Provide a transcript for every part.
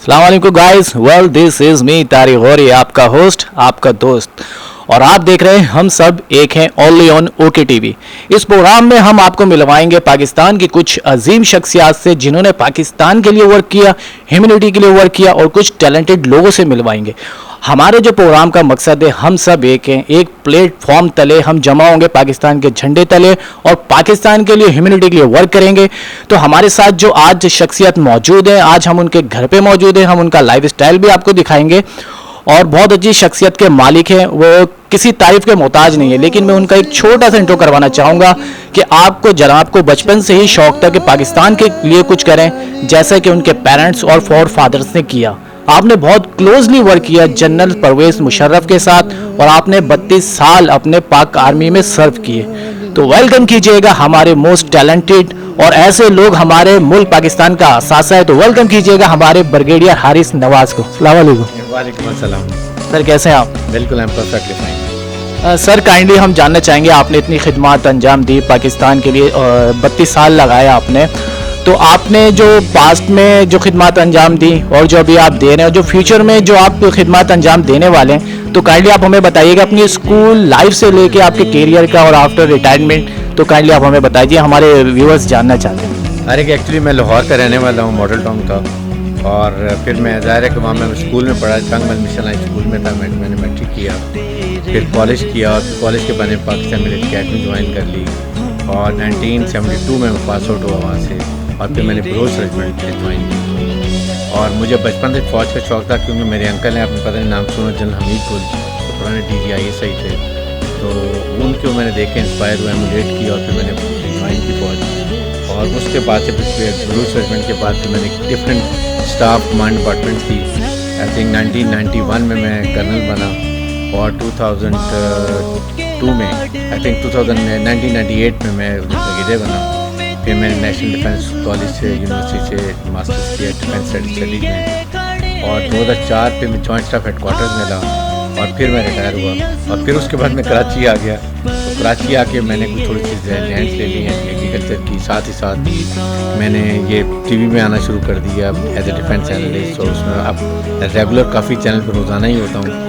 अस्सलाम वालेकुम guys, well this is me Tariq Gauri, आपका होस्ट, आपका दोस्त, और आप देख रहे हैं हम सब एक हैं ओनली ऑन ओके टीवी। इस प्रोग्राम में हम आपको मिलवाएंगे पाकिस्तान की कुछ अजीम शख्सियात से जिन्होंने पाकिस्तान के लिए वर्क किया, ह्यूमैनिटी के लिए वर्क किया, और कुछ टैलेंटेड लोगों से मिलवाएंगे। हमारे जो प्रोग्राम का मकसद है, हम सब एक हैं, एक प्लेटफॉर्म तले हम जमा होंगे पाकिस्तान के झंडे तले और पाकिस्तान के लिए, ह्यूमैनिटी के लिए वर्क करेंगे। तो हमारे साथ जो आज शख्सियत मौजूद है, आज हम उनके घर पे मौजूद हैं, हम उनका लाइफ स्टाइल भी आपको दिखाएंगे और बहुत अच्छी शख्सियत के मालिक हैं। वो किसी तारीफ के मोहताज नहीं है, लेकिन मैं उनका एक छोटा सा इंट्रो करवाना चाहूँगा कि आपको जनाब को बचपन से ही शौक था कि पाकिस्तान के लिए कुछ करें, जैसा कि उनके पेरेंट्स और फोर फादर्स ने किया। आपने बहुत क्लोजली वर्क किया जनरल परवेज मुशर्रफ के साथ और आपने 32 साल अपने पाक आर्मी में सर्व किए। तो वेलकम कीजिएगा हमारे मोस्ट टैलेंटेड और ऐसे लोग हमारे मुल्क पाकिस्तान का असासा है, तो वेलकम कीजिएगा हमारे ब्रिगेडियर हारिस नवाज को। अस्सलाम वालेकुम। वालेकुम अस्सलाम। सर कैसे हैं आप? बिल्कुल, I am perfectly fine. Sir kindly हम जानना चाहेंगे, आपने इतनी खिदमत अंजाम दी पाकिस्तान के लिए, 32 साल लगाया आपने, तो आपने जो पास्ट में जो खिदमत अंजाम दी और जो अभी आप दे रहे हैं, जो फ्यूचर में जो आप खिदमत अंजाम देने वाले हैं, तो काइंडली आप हमें बताइएगा अपनी स्कूल लाइफ से लेके आपके कैरियर का और आफ्टर रिटायरमेंट, तो काइंडली आप हमें बताइए, हमारे व्यूअर्स जानना चाहते हैं। अरे कि एक्चुअली मैं लाहौर का रहने वाला हूँ, मॉडल टाउन का, और फिर मैं ज़ाहिर है कि वहाँ मैं स्कूल में पढ़ा, जंग मिशन आई स्कूल में था, मैंने मैट्रिक किया, फिर कॉलेज किया, और कॉलेज के बाद पाकिस्तान मिलिट्री अकेडमी ज्वाइन कर ली और 1972 में मैं पास आउट हुआ वहाँ से, और फिर मैंने बलोच रेजिमेंट ज्वाइन की। और मुझे बचपन से फ़ौज का शौक़ था, क्योंकि मेरे अंकल हैं, आपने पता नहीं नाम सुना, जनरल हमीद गुल, तो पुराने DGI थे, तो उनको मैंने देख के इंस्पायर हुआ, एमुलेट किया और फिर मैंने ज्वाइन की फ़ौज। और उसके बाद से फिर बलोच रेजिमेंट के बाद फिर मैंने डिफरेंट स्टाफ कमांड डिपार्टमेंट की। आई थिंक 1991 में मैं कर्नल बना और 2002 में, आई थिंक 1998 में मैं ब्रिगेडियर बना। फिर मैंने नेशनल डिफेंस कॉलेज से, यूनिवर्सिटी से मास्टर्स किया डिफेंस स्टडीज़ में, और 2004 पे मैं जॉइंट स्टाफ हेडक्वार्टर्स में रहा और फिर मैं रिटायर हुआ। और फिर उसके बाद मैं कराची आ गया, तो कराची आके मैंने कुछ थोड़ी सी लैंड्स ले ली हैं एग्रीकल्चर की, साथ ही साथ मैंने ये TV में आना शुरू कर दिया एज ए डिफेंस एनालिस्ट, और उसमें अब रेगुलर काफ़ी चैनल पर रोज़ाना ही होता हूँ।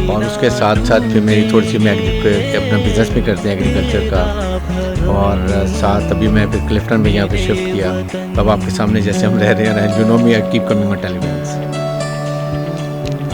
और उसके साथ साथ फिर मेरी थोड़ी सी मैं अपना बिज़नेस भी करते हैं एग्रीकल्चर का, और साथ अभी मैं फिर क्लिफ्टन में यहाँ पे शिफ्ट किया। तब आपके सामने जैसे हम रह रहे हैं, you know me, I keep coming on television.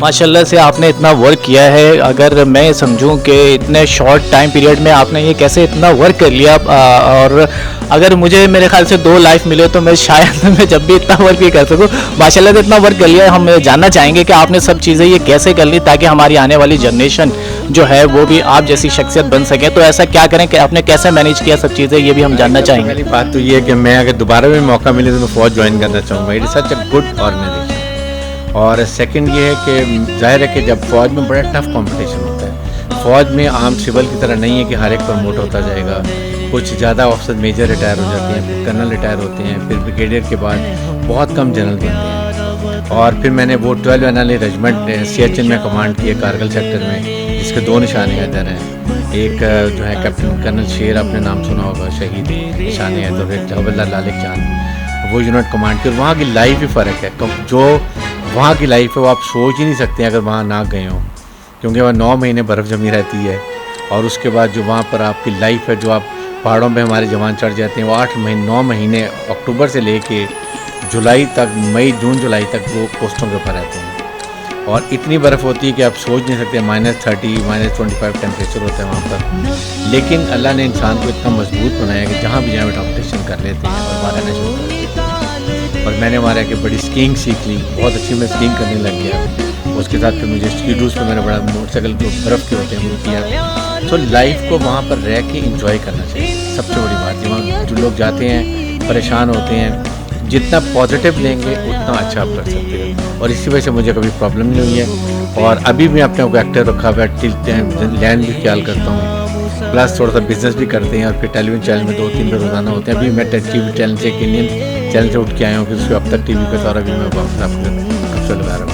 माशाल्लाह से आपने इतना वर्क किया है। अगर मैं समझूं कि इतने शॉर्ट टाइम पीरियड में आपने ये कैसे इतना वर्क कर लिया, और अगर मुझे मेरे ख्याल से 2 लाइफ मिले तो मैं शायद मैं जब भी इतना वर्क ही कर सकूं। माशाल्लाह से इतना वर्क कर लिया। हम जानना चाहेंगे कि आपने सब चीज़ें ये कैसे कर ली ताकि हमारी आने वाली जनरेशन जो है वो भी आप जैसी शख्सियत बन सके। तो ऐसा क्या करें कि आपने कैसे मैनेज किया सब चीज़ें, ये भी हम जानना चाहेंगे। पहली बात तो ये है कि मैं अगर दोबारा भी मौका मिले तो मैं फ़ौज ज्वाइन करना चाहूँगा। It is such a good organisation. और सेकंड ये है कि जाहिर है कि जब फ़ौज में बड़ा टफ कंपटीशन होता है, फ़ौज में आम सिविल की तरह नहीं है कि हर एक प्रमोट होता जाएगा। कुछ ज़्यादा ऑफिसर मेजर रिटायर हो जाते हैं, फिर कर्नल रिटायर होते हैं, फिर ब्रिगेडियर के बाद बहुत कम जनरल बनते हैं। और फिर मैंने वो 12 एनएलए रेजिमेंट CHN में कमांड किए कारगिल सेक्टर में, जिसके 2 निशाने इधर हैं। एक जो है कैप्टन कर्नल शेर, आपने नाम सुना होगा, शहीद निशाने हैं, तो फिर हवलदार लालिक जान, वो यूनिट कमांड की। वहाँ की लाइफ ही फ़र्क है, जो वहाँ की लाइफ है वो आप सोच ही नहीं सकते अगर वहाँ ना गए हो, क्योंकि वहाँ 9 महीने बर्फ़ जमी रहती है। और उसके बाद जो वहाँ पर आपकी लाइफ है, जो आप पहाड़ों पे हमारे जवान चढ़ जाते हैं, वो 9 महीने अक्टूबर से लेके जुलाई तक, मई जून जुलाई तक वो पोस्टों के ऊपर रहते हैं। और इतनी बर्फ़ होती है कि आप सोच नहीं सकते, -30 -25 टेम्परेचर होता है वहाँ पर। लेकिन अल्लाह ने इंसान को इतना मजबूत बनाया कि जहाँ भी जाए कॉम्पिटिशन कर लेते हैं और वहाँ रहना शुरू कर देते हैं। और मैंने वहाँ रह के बड़ी स्कीइंग सीख ली, बहुत अच्छी मैं स्कीइंग करने लग गया। उसके साथ फिर मुझे स्कीडूस पे मैंने बड़ा मोटरसाइकिल जो बर्फ़ के होते हैं वो किया। तो लाइफ को वहाँ पर रह के इंजॉय करना चाहिए, सबसे बड़ी बात है। वहाँ जो लोग जाते हैं परेशान होते हैं, जितना पॉजिटिव लेंगे उतना अच्छा आप कर सकते हो। और इसी वजह से मुझे कभी प्रॉब्लम नहीं हुई है। और अभी भी अपने को एक्टर रखा हुआ है, लैंड भी ख्याल करता हूँ, प्लस थोड़ा सा बिजनेस भी करते हैं। और फिर टेलीविजन चैनल में 2-3 बार रोज़ाना होते हैं। अभी मैं TV चैनल से, एक इंडियन चैनल से उठ के आया हूँ कि उसको अब तक TV पे सारा भी मैं वापस आपको लगा रहा हूँ।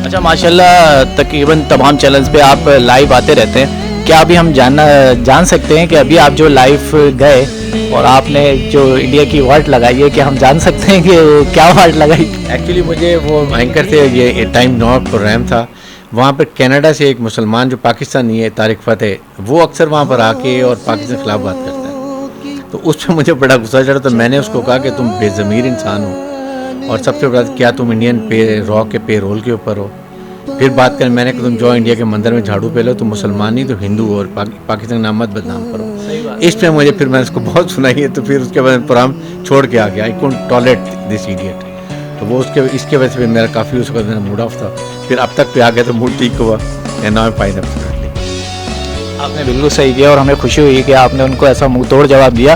अच्छा, माशाल्लाह तकरीबन तमाम चैनल्स पे आप लाइव आते रहते हैं। क्या अभी हम जान सकते हैं कि अभी आप जो लाइव गए اور آپ نے جو انڈیا کی ورڈ لگائی ہے کہ ہم جان سکتے ہیں کہ وہ کیا ورڈ لگائی؟ ایکچولی مجھے وہ اینکر تھے, یہ ٹائم ناٹ پروگرام تھا, وہاں پر کینیڈا سے ایک مسلمان جو پاکستانی ہے طارق فتح, وہ اکثر وہاں پر آ کے اور پاکستان کے خلاف بات کرتا ہے. تو اس پہ مجھے بڑا غصہ چڑھا, تو میں نے اس کو کہا کہ تم بے ضمیر انسان ہو, اور سب سے بڑا کیا تم انڈین را کے پے رول کے اوپر ہو. پھر بات کریں, میں نے کہ تم جو انڈیا کے مندر میں جھاڑو پہ لو, تم مسلمان نہیں تو ہندو ہو, اور پاکستان کا نام مت بدنام کرو. اس پہ مجھے پھر میں نے اس کو بہت سنائی ہے, تو پھر اس کے بعد پروگرام چھوڑ کے آ گیا. آئی کونٹ ٹالریٹ دس ایڈیٹ. تو وہ اس کے وجہ سے میرا کافی اس کا موڈ آف تھا. پھر اب تک پہ آ گیا تو موڈ ٹھیک ہوا. آپ نے بالکل صحیح کیا, اور ہمیں خوشی ہوئی کہ آپ نے ان کو ایسا منہ توڑ جواب دیا.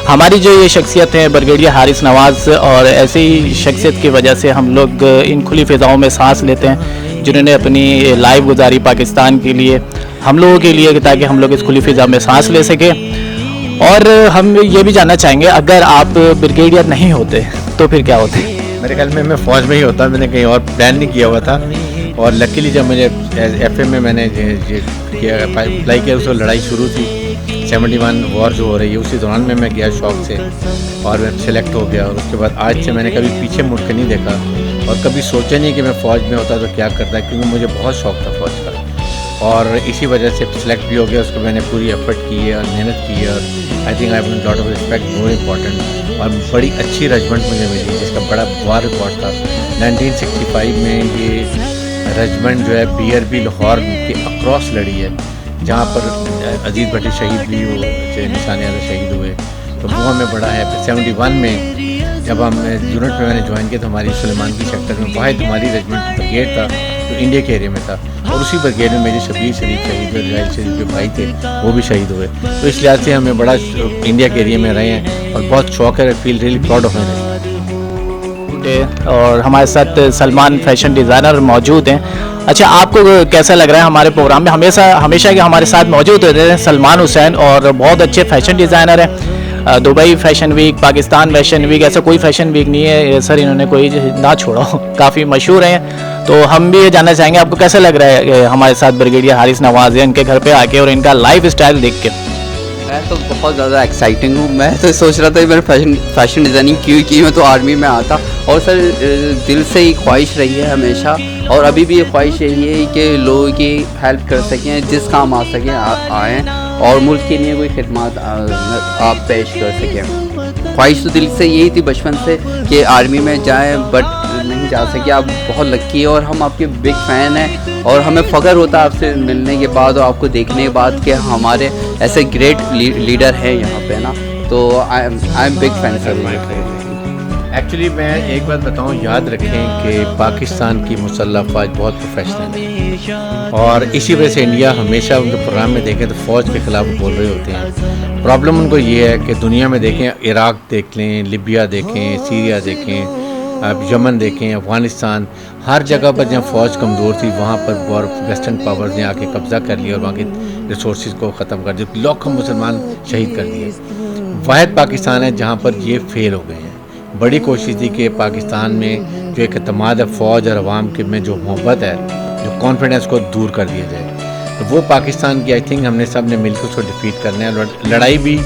ہماری جو یہ شخصیت ہے بریگیڈیئر حارث نواز, اور ایسی ہی شخصیت کی وجہ سے ہم لوگ ان کھلی فضاؤں میں سانس لیتے ہیں, جنہوں نے اپنی لائف گزاری پاکستان کے لیے, ہم لوگوں کے لیے, تاکہ ہم لوگ اس کھلی فضا میں سانس لے سکیں. اور ہم یہ بھی جاننا چاہیں گے, اگر آپ بریگیڈیئر نہیں ہوتے تو پھر کیا ہوتے؟ میرے خیال میں فوج میں ہی ہوتا. میں نے کہیں اور پلان نہیں کیا ہوا تھا, اور لکیلی جب مجھے ایف ایم میں نے اپلائی کیا, اس وقت لڑائی شروع تھی, 71 وار جو ہو رہی ہے, اسی دوران میں گیا شوق سے, اور سلیکٹ ہو گیا. اور اس کے بعد آج سے میں نے کبھی پیچھے مڑ کے نہیں دیکھا, اور کبھی سوچا نہیں کہ میں فوج میں ہوتا تو کیا کرتا, کیونکہ مجھے بہت شوق تھا فوج کا, اور اسی وجہ سے سلیکٹ بھی ہو گیا. اس کو میں نے پوری ایفرٹ کی ہے اور محنت کی ہے, اور I think I have lot of respect, more important. اور بڑی اچھی رجمنٹ مجھے ملی, جس کا بڑا وار ریکارڈ تھا. 1965 میں یہ رجمنٹ جو ہے BRB لاہور کے اکراس لڑی ہے, جہاں پر عزیز بھٹی شہید بھی ہوئے, نشان اعلیٰ شہید ہوئے. تو وہ ہمیں بڑا ہے. پھر 71 میں جب ہم یونٹ میں میں نے جوائن کیا, تو ہماری سلیمان کی سیکٹر میں واحد ہماری ریجمنٹ بریگیڈ تھا جو انڈیا کے ایریا میں تھا, اور اسی بریگیڈ میں میری شبیر شریف شہید ہوئے, جاہل شریف کے بھائی تھے وہ بھی شہید ہوئے. تو اس لحاظ سے ہمیں بڑا انڈیا کے ایریا میں رہے ہیں, اور بہت شوق ہے. Feel really proud of my. اور ہمارے ساتھ سلمان فیشن ڈیزائنر موجود ہیں. اچھا, آپ کو کیسا لگ رہا ہے ہمارے پروگرام میں ہمیشہ کے ہمارے ساتھ موجود ہوتے ہیں سلمان حسین, اور بہت اچھے فیشن ڈیزائنر ہیں. Dubai fashion week, Pakistan fashion week, ایسا کوئی فیشن ویک نہیں ہے سر انہوں نے کوئی نہ چھوڑا ہو, کافی مشہور ہیں. تو ہم بھی یہ جاننا چاہیں گے آپ کو کیسا لگ رہا ہے ہمارے ساتھ بریگیڈیئر حارث نواز ہے, ان کے گھر پہ آ کے اور ان کا لائف اسٹائل دیکھ کے؟ میں تو بہت زیادہ ایکسائٹنگ ہوں. میں تو سوچ رہا تھا میں نے فیشن ڈیزائننگ کیوں کی, میں تو آرمی میں آتا. اور سر دل سے ہی خواہش رہی ہے ہمیشہ, اور ابھی بھی یہ خواہش یہی ہے کہ لوگوں کی ہیلپ کر سکیں, جس کام آ سکیں آئیں, اور ملک کے لیے کوئی خدمات آپ پیش کر سکیں. خواہش تو دل سے یہی تھی بچپن سے کہ آرمی میں جائیں, بٹ نہیں جا سکے. آپ بہت لکی ہے, اور ہم آپ کے بگ فین ہیں, اور ہمیں فخر ہوتا ہے آپ سے ملنے کے بعد اور آپ کو دیکھنے کے بعد کہ ہمارے ایسے گریٹ لیڈر ہیں یہاں پہ نا. تو I am big fan sir. Actually میں ایک بات بتاؤں, یاد رکھیں کہ پاکستان کی مسلح افواج بہت پروفیشنل ہے, اور اسی وجہ سے انڈیا ہمیشہ ان کے پروگرام میں دیکھیں تو فوج کے خلاف بول رہے ہوتے ہیں. پرابلم ان کو یہ ہے کہ دنیا میں دیکھیں, عراق دیکھ لیں, لیبیا دیکھیں, سیریا دیکھیں, یمن دیکھیں, افغانستان, ہر جگہ پر جہاں فوج کمزور تھی وہاں پر ویسٹرن پاورز نے آ کے قبضہ کر لیا اور وہاں کی ریسورسز کو ختم کر دیا, لاکھوں مسلمان شہید کر دیے. واحد پاکستان ہے جہاں پر یہ فیل ہو گئے ہیں. بڑی کوشش تھی کہ پاکستان میں جو ایک اعتماد ہے فوج اور عوام کے میں جو محبت ہے, جو کانفیڈنس کو دور کر دیا جائے, تو وہ پاکستان کی آئی تھنک ہم نے سب نے مل کے اس کو ڈیفیٹ کرنا ہے. لڑائی بھی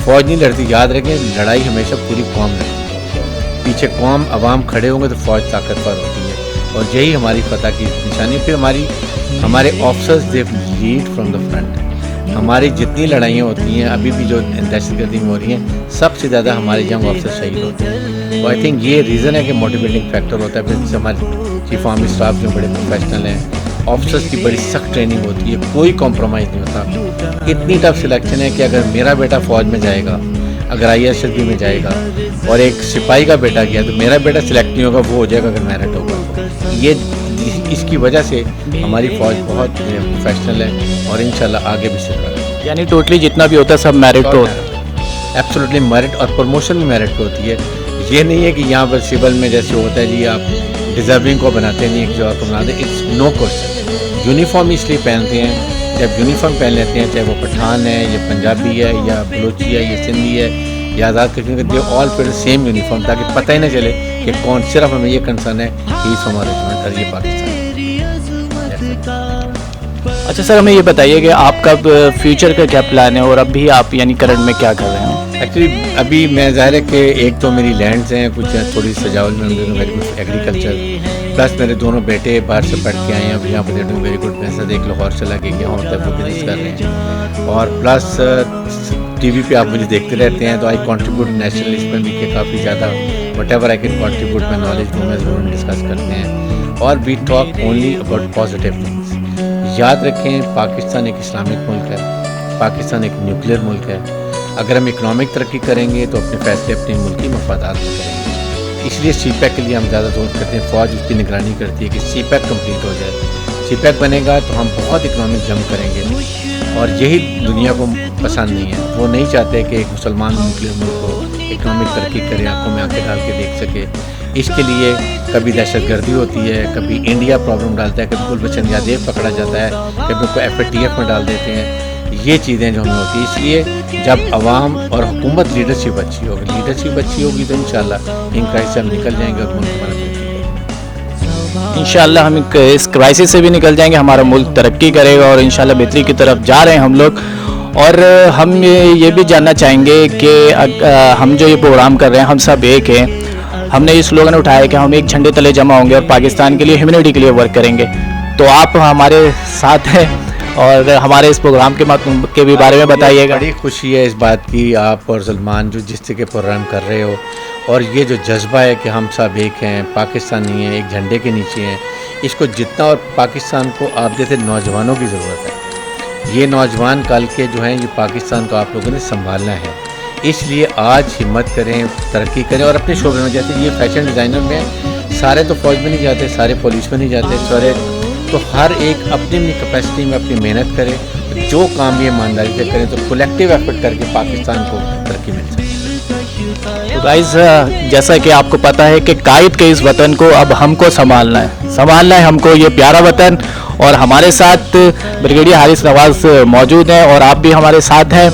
فوج نہیں لڑتی, یاد رکھیں لڑائی ہمیشہ پوری قوم لڑتی ہے. پیچھے قوم عوام کھڑے ہوں گے تو فوج طاقتور ہوتی ہے, اور یہی ہماری فتح کی نشانی. پھر ہمارے officers they lead from the front. ہماری جتنی لڑائیاں ہوتی ہیں ابھی بھی جو دہشت گردی میں ہو رہی ہیں, سب سے زیادہ ہمارے جنگ آفسر شہید ہوتے ہیں. تو آئی تھنک یہ ریزن ہے کہ موٹیویٹنگ فیکٹر ہوتا ہے. پھر ہمارے چیف آرمی اسٹاف جو بڑے پروفیشنل ہیں, آفسرس کی بڑی سخت ٹریننگ ہوتی ہے, کوئی کمپرومائز نہیں ہوتا. اتنی ٹف سلیکشن ہے کہ اگر میرا بیٹا فوج میں جائے گا, اگر IRSB میں جائے گا, اور ایک سپاہی کا بیٹا گیا تو میرا بیٹا سلیکٹ نہیں ہوگا, وہ ہو جائے گا اگر میرٹ ہوگا. یہ اس کی وجہ سے ہماری فوج بہت پروفیشنل ہے, اور انشاءاللہ آگے بھی سے رہے. یعنی ٹوٹلی جتنا بھی ہوتا ہے سب میرٹ پہ ہوتا ہے. ایبسولوٹلی میرٹ, اور پروموشن بھی میرٹ پہ ہوتی ہے. یہ نہیں ہے کہ یہاں پر سول میں جیسے ہوتا ہے جی آپ ڈیزرونگ کو بناتے نہیں, ایک جگہ کو بناتے. It's no question. یونیفارم اس لیے پہنتے ہیں, جب یونیفارم پہن لیتے ہیں, چاہے وہ پٹھان ہے یا پنجابی ہے یا بلوچی ہے یا سندھی ہے یا آزاد کشمیر, دے آل پھر سیم یونیفارم, تاکہ پتہ ہی نہ چلے کہ کون. صرف ہمیں یہ کنسرن ہے کہ اس ہمارا ریجمنٹ اور یہ پاکستان. اچھا سر, ہمیں یہ بتائیے کہ آپ کا فیوچر کا کیا پلان ہے, اور اب بھی آپ یعنی کرنٹ میں کیا کر رہے ہیں؟ एक्चुअली अभी मैं ज़ाहिर है कि एक तो मेरी लैंड्स हैं कुछ थोड़ी सजावट में वेरी गुड एग्रीकल्चर, प्लस मेरे दोनों बेटे बाहर से पढ़ के आए हैं, अभी यहाँ पर डूइंग वेरी गुड। मैं सर एक लाहौर चला के गया हूँ तब वो बिजनेस कर रहे हैं, और प्लस टीवी पे आप मुझे देखते रहते हैं तो आई कंट्रीब्यूट नेशनल इसमें भी कि काफ़ी ज़्यादा whatever I can contribute मैं नॉलेज दूँ मैं ज़रूर डिस्कस करते हैं, और we talk only about positive things. याद रखें पाकिस्तान एक इस्लामिक मुल्क है, पाकिस्तान एक न्यूक्लियर मुल्क है। अगर हम इकनॉमिक तरक्की करेंगे तो अपने फैसले अपने मुल्क की मफादात में करेंगे, इसलिए सी पैक के लिए हम ज़्यादा जोर करते हैं। फ़ौज उसकी निगरानी करती है कि सी पैक कम्प्लीट हो जाए। सी पैक बनेगा तो हम बहुत इकनॉमिक जंप करेंगे, और यही दुनिया को पसंद नहीं है। वो नहीं चाहते कि एक मुसलमान न्यूक्लियर मुल्क को इकनॉमिक तरक्की करे, आंखों में आंखें डाल के देख सके। इसके लिए कभी दहशत गर्दी होती है, कभी इंडिया प्रॉब्लम डालता है, कभी गुलबचन यादेव पकड़ा जाता है, कभी उसको FATF में डाल देते हैं। ये चीज़ें जो हमें होती है, इसलिए जब आवाम और हुकूमत लीडरशिप अच्छी होगी तो इंशाल्लाह इन क्राइसिस से हम निकल जाएंगे और मुल्क हमारा इंशाल्लाह हम इस क्राइसिस से भी निकल जाएंगे, हमारा मुल्क तरक्की करेगा और इंशाल्लाह बेहतरी की तरफ जा रहे हैं हम लोग। और हम ये भी जानना चाहेंगे कि हम जो ये प्रोग्राम कर रहे हैं हम सब एक हैं। हमने ये स्लोगन उठाया कि हम एक झंडे तले जमा होंगे और पाकिस्तान के लिए ह्यूमैनिटी के लिए वर्क करेंगे। तो आप हमारे साथ हैं और हमारे इस प्रोग्राम के भी बारे में बताइएगा। बड़ी खुशी है इस बात की, आप और सलमान जो जिस तरह के प्रोग्राम कर रहे हो, और ये जो जज्बा है कि हम सब एक हैं, पाकिस्तानी हैं, एक झंडे के नीचे हैं, इसको जितना और पाकिस्तान को आप जैसे नौजवानों की ज़रूरत है। ये नौजवान कल के जो हैं ये पाकिस्तान को आप लोगों ने संभालना है, इसलिए आज हिम्मत करें, तरक्की करें और अपने शोबे में, जैसे ये फैशन डिज़ाइनर में सारे तो फौज में नहीं जाते, सारे पुलिस में नहीं जाते, सारे तो हर एक अपनी अपनी कैपेसिटी में अपनी मेहनत करे, जो काम ये ईमानदारी से करें तो कलेक्टिव एफर्ट करके पाकिस्तान को तरक्की मिल सकती है। तो गाइस जैसा कि आपको पता है कि कायद के इस वतन को अब हमको संभालना है हमको, ये प्यारा वतन। और हमारे साथ ब्रिगेडियर हारिस नवाज मौजूद हैं और आप भी हमारे साथ हैं,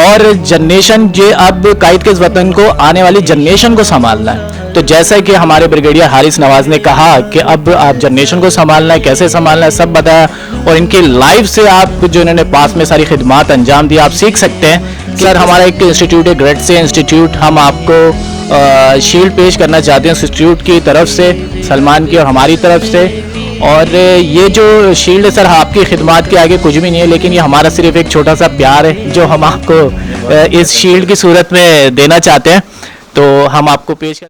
और जनरेशन जो अब कायद के इस वतन को आने वाली जनरेशन को संभालना है। तो जैसा कि हमारे ब्रिगेडियर हारिस नवाज ने कहा कि अब आप जनरेशन को संभालना है, कैसे संभालना है सब बताया, और इनकी लाइफ से आप जो इन्होंने पास में सारी खिदमात अंजाम दी आप सीख सकते हैं। सर हमारा एक इंस्टीट्यूट है ग्रेड से इंस्टीट्यूट, हम आपको शील्ड पेश करना चाहते हैं इंस्टीट्यूट की तरफ से, सलमान की और हमारी तरफ से। और ये जो शील्ड है सर आपकी खिदमात के आगे कुछ भी नहीं है, लेकिन ये हमारा सिर्फ एक छोटा सा प्यार है जो हम आपको इस शील्ड की सूरत में देना चाहते हैं। तो हम आपको पेश कर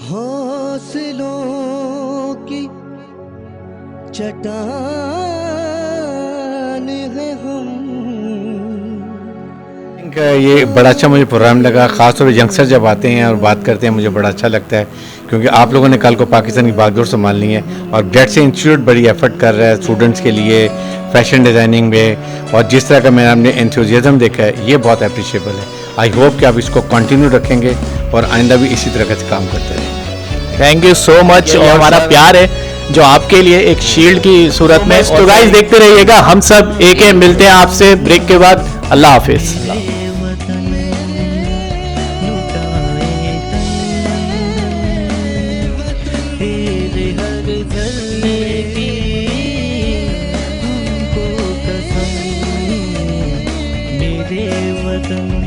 हौसलों की चट्टान है हम। ये बड़ा अच्छा मुझे प्रोग्राम लगा, ख़ासतौर पर यंगस्टर जब आते हैं और बात करते हैं मुझे बड़ा अच्छा लगता है, क्योंकि आप लोगों ने कल को पाकिस्तान की बागडोर संभालनी है। और ग्रेड से इंस्टीट्यूट बड़ी एफर्ट कर रहा है स्टूडेंट्स के लिए फैशन डिज़ाइनिंग में, और जिस तरह का मैंने आपने एंथुसियाज्म देखा है ये बहुत अप्रिशिएबल है। आई होप कि आप इसको कंटिन्यू रखेंगे और आइंदा भी इसी तरह से काम करते रहेंगे। Thank you so much. और हमारा प्यार है जो आपके लिए एक शील्ड की सूरत में। तो गाइस देखते रहिएगा, हम सब एक हैं, मिलते हैं आपसे ब्रेक के बाद। अल्लाह हाफिज। मेरे वतन